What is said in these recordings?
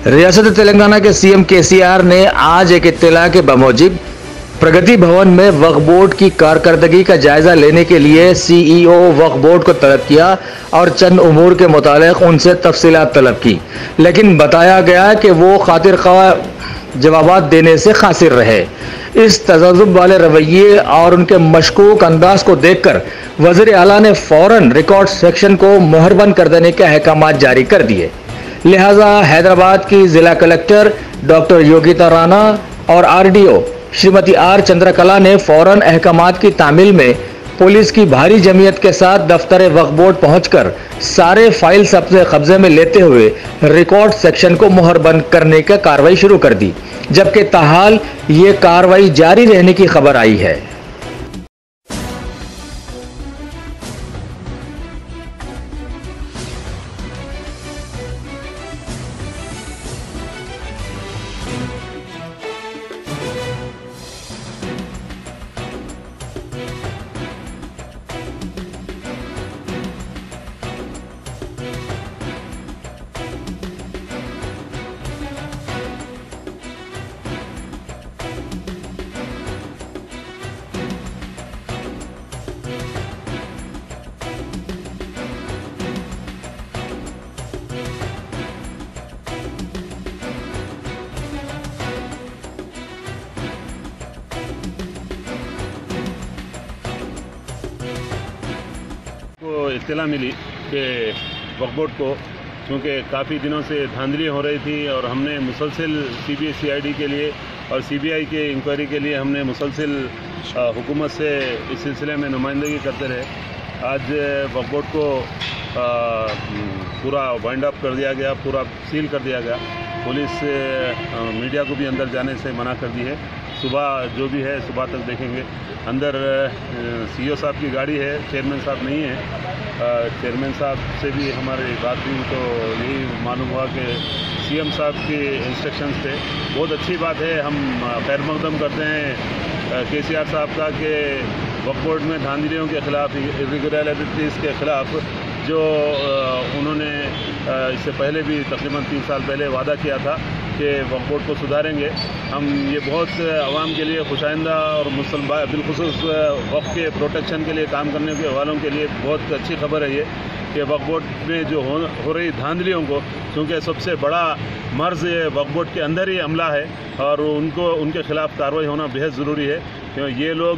रियासत तेलंगाना के CM KCR ने आज एक इत्तला के बमौजिब प्रगति भवन में वक्फ बोर्ड की कारकर्दगी का जायजा लेने के लिए सीईओ वक्फ बोर्ड को तलब किया और चंद उमूर के मुतालिक उनसे तफसीलात तलब की, लेकिन बताया गया कि वो खातिर ख्वाह जवाबात देने से खासिर रहे। इस तज़ब्ज़ुब वाले रवैये और उनके मशकूक अंदाज को देखकर वज़ीर आला ने फौरन रिकॉर्ड सेक्शन को मुहरबंद कर देने के अहकामात जारी कर दिए। लिहाजा हैदराबाद की जिला कलेक्टर डॉक्टर योगिता राणा और आरडीओ श्रीमती आर चंद्रकला ने फौरन अहकामात की तामील में पुलिस की भारी जमीयत के साथ दफ्तर वक्फ बोर्ड पहुंचकर सारे फाइल्स अपने कब्जे में लेते हुए रिकॉर्ड सेक्शन को मुहरबंद करने का कार्रवाई शुरू कर दी, जबकि ताहाल ये कार्रवाई जारी रहने की खबर आई है। को इत्तला मिली कि वक्फ बोर्ड को चूँकि काफ़ी दिनों से धांधली हो रही थी और हमने मुसलसिल CBI के लिए और CBI के इंक्वायरी के लिए हमने मुसलसिल हुकूमत से इस सिलसिले में नुमाइंदगी करते रहे। आज वक्फ बोर्ड को पूरा वाइंड अप कर दिया गया, पूरा सील कर दिया गया। पुलिस मीडिया को भी अंदर जाने से मना कर दी है। सुबह जो भी है सुबह तक देखेंगे। अंदर CEO साहब की गाड़ी है, चेयरमैन साहब नहीं है। चेयरमैन साहब से भी हमारी बात हुई तो यही मालूम हुआ कि CM साहब के इंस्ट्रक्शंस थे। बहुत अच्छी बात है, हम खैर मकदम करते हैं KCR साहब का कि वक्फ बोर्ड में धांधलियों के ख़िलाफ़, इरेगुलरिटीज़ के ख़िलाफ़ जो उन्होंने इससे पहले भी तकरीबन 3 साल पहले वादा किया था कि वक्फ बोर्ड को सुधारेंगे। हम ये बहुत आवाम के लिए खुशाइंदा और मुसलमान बिलखुसूस वक्फ के प्रोटेक्शन के लिए काम करने के वालों के लिए बहुत अच्छी खबर है ये कि वक्फ बोर्ड में जो हो रही धांधलियों को, क्योंकि सबसे बड़ा मर्ज़ वक्फ बोर्ड के अंदर ही हमला है और उनके ख़िलाफ़ कार्रवाई होना बेहद ज़रूरी है। क्योंकि ये लोग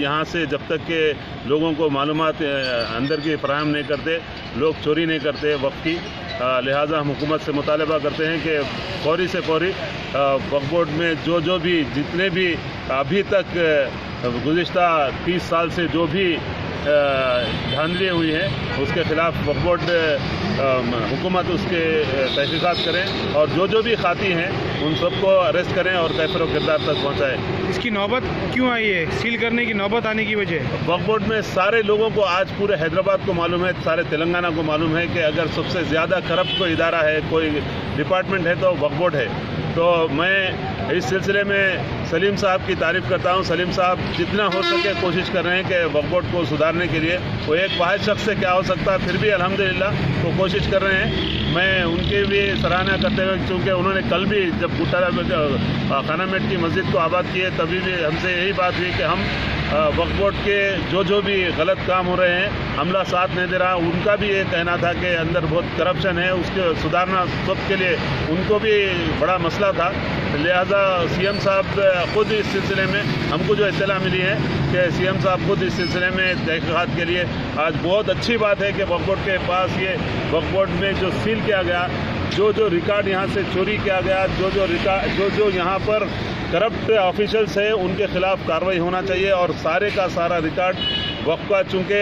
यहाँ से जब तक के लोगों को मालूमात अंदर की फराहम नहीं करते, लोग चोरी नहीं करते वक्फ की, लिहाजा हम हुकूमत से मुतालबा करते हैं कि फौरी से फौरी वक्फ बोर्ड में जो भी जितने भी अभी तक गुज़िश्ता 30 साल से जो भी धांधली हुई हैं उसके ख़िलाफ़ वक्फ बोर्ड हुकूमत उसके तहक़ीक़ात करें और जो भी खाती हैं उन सबको अरेस्ट करें और कैफ़र किरदार तक पहुँचाएँ। इसकी नौबत क्यों आई है? सील करने की नौबत आने की वजह? वक्फ बोर्ड में सारे लोगों को, आज पूरे हैदराबाद को मालूम है, सारे तेलंगाना को मालूम है कि अगर सबसे ज़्यादा करप्ट कोई इदारा है, कोई डिपार्टमेंट है तो वक्फ बोर्ड है। तो मैं इस सिलसिले में सलीम साहब की तारीफ़ करता हूँ। सलीम साहब जितना हो सके कोशिश कर रहे हैं कि वक्फ बोर्ड को सुधारने के लिए। वो एक वाहिद शख्स से क्या हो सकता है, फिर भी अल्हम्दुलिल्लाह वो कोशिश कर रहे हैं। मैं उनकी भी सराहना करते हुए, क्योंकि उन्होंने कल भी जब गुट्टाला खाना मेट की मस्जिद को आबाद किए तभी भी हमसे यही बात हुई कि हम वक्फ बोर्ड के जो भी गलत काम हो रहे हैं हमला साथ नहीं दे रहा। उनका भी ये कहना था कि अंदर बहुत करप्शन है, उसके सुधारना सबके लिए उनको भी बड़ा मसला था। लिहाजा CM साहब खुद इस सिलसिले में, हमको जो इत्तला मिली है कि CM साहब खुद इस सिलसिले में तहक़ीक़ात के लिए, आज बहुत अच्छी बात है कि वक्फ बोर्ड के पास ये वक्फ बोर्ड में जो सील किया गया, जो रिकॉर्ड यहाँ से चोरी किया गया, जो यहाँ पर करप्ट ऑफिशियल्स है उनके ख़िलाफ़ कार्रवाई होना चाहिए और सारे का सारा रिकॉर्ड वक्फ का, चूँकि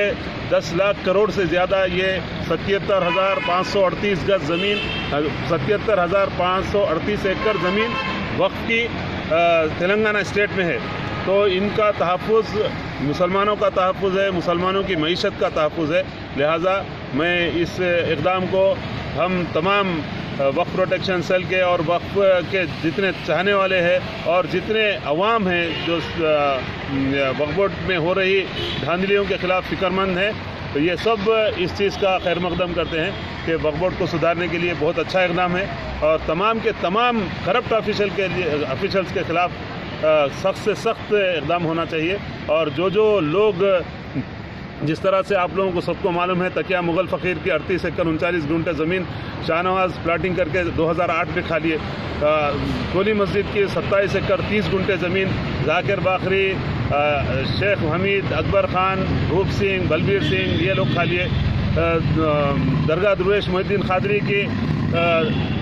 10 लाख करोड़ से ज़्यादा ये 77,538 गज ज़मीन, 77,538 एकड़ ज़मीन वक्फ की तेलंगाना स्टेट में है। तो इनका तहफ़्फ़ुज़ मुसलमानों का तहफ़्फ़ुज़ है, मुसलमानों की मईशत का तहफ़्फ़ुज़ है। लिहाजा मैं इस इक़दाम को हम तमाम वक्फ प्रोटेक्शन सेल के और वक्फ के जितने चाहने वाले हैं और जितने अवाम हैं जो वक्फ बोर्ड में हो रही धांधलियों के खिलाफ फिक्रमंद हैं, तो ये सब इस चीज़ का खैर मकदम करते हैं कि वक्फ बोर्ड को सुधारने के लिए बहुत अच्छा इक़दाम है और तमाम के तमाम करप्ट ऑफिशल्स के खिलाफ सख्त से सख्त इक़दाम होना चाहिए। और जो लोग जिस तरह से आप लोगों को सबको मालूम है, तकिया मुग़ल फ़कीर की 38 एकड़ 39 गुंठे ज़मीन शाहनवाज़ प्लाटिंग करके 2008 में खा लिए। कोली मस्जिद की 27 एकड़ 30 गुंठे ज़मीन जाकिर बाखरी, शेख हमीद, अकबर ख़ान, रूप सिंह, बलबीर सिंह ये लोग खा लिए। दरगाह दरवेश मोहिद्दीन क़ादरी की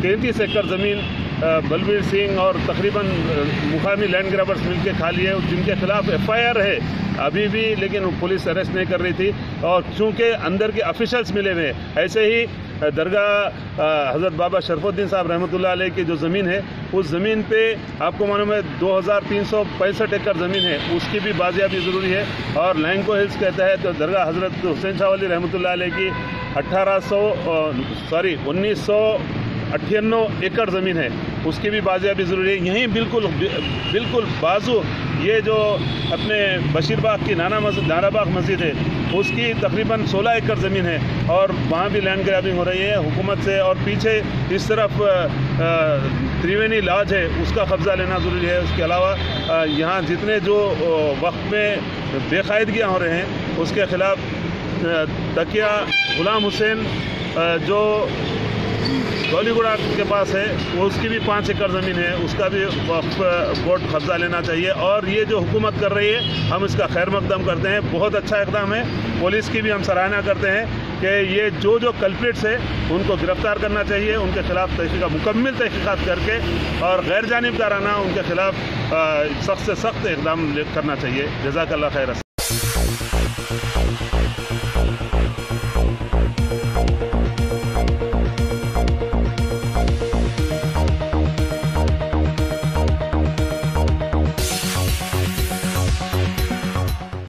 33 एकड़ ज़मीन बलबीर सिंह और तकरीबन मुकामी लैंड ग्रैबर्स मिलकर खा लिए, जिनके खिलाफ FIR है अभी भी, लेकिन पुलिस अरेस्ट नहीं कर रही थी और चूँकि अंदर के ऑफिशल्स मिले हुए। ऐसे ही दरगाह हज़रत बाबा शरफुद्दीन साहब रहमतुल्लाह अलैह की जो ज़मीन है, उस ज़मीन पे आपको मालूम है 2365 एकड़ ज़मीन है, उसकी भी बाजियाबी ज़रूरी है। और लैंको हिल्स के तहत तो दरगाह हज़रत हुसैन शाह वली रहमतुल्लाह अलैह की 1998 एकड़ ज़मीन है, उसकी भी बाजियाबी ज़रूरी है। यहीं बिल्कुल बाजू ये जो अपने बशीरबाग की नाराबाग मस्जिद है, उसकी तकरीबन 16 एकड़ ज़मीन है और वहाँ भी लैंड ग्रैबिंग हो रही है हुकूमत से। और पीछे इस तरफ त्रिवेणी लॉज है, उसका कब्ज़ा लेना ज़रूरी है। उसके अलावा यहाँ जितने जो वक्त में बेकायदगियाँ हो रहे हैं, उसके ख़िलाफ़ तकिया गुलाम हुसैन जो गौलीगुड़ा के पास है, वो उसकी भी 5 एकड़ ज़मीन है, उसका भी वक्फ बोर्ड कब्ज़ा लेना चाहिए। और ये जो हुकूमत कर रही है, हम इसका खैर मकदम करते हैं, बहुत अच्छा इक़दाम है। पुलिस की भी हम सराहना करते हैं कि ये जो कल्प्रिट्स है उनको गिरफ़्तार करना चाहिए, उनके खिलाफ मुकम्मल तहक़ीक़ात करके और गैर जानिबदाराना उनके खिलाफ सख्त से सख्त इक़दाम करना चाहिए। जज़ाकल्लाह खैर।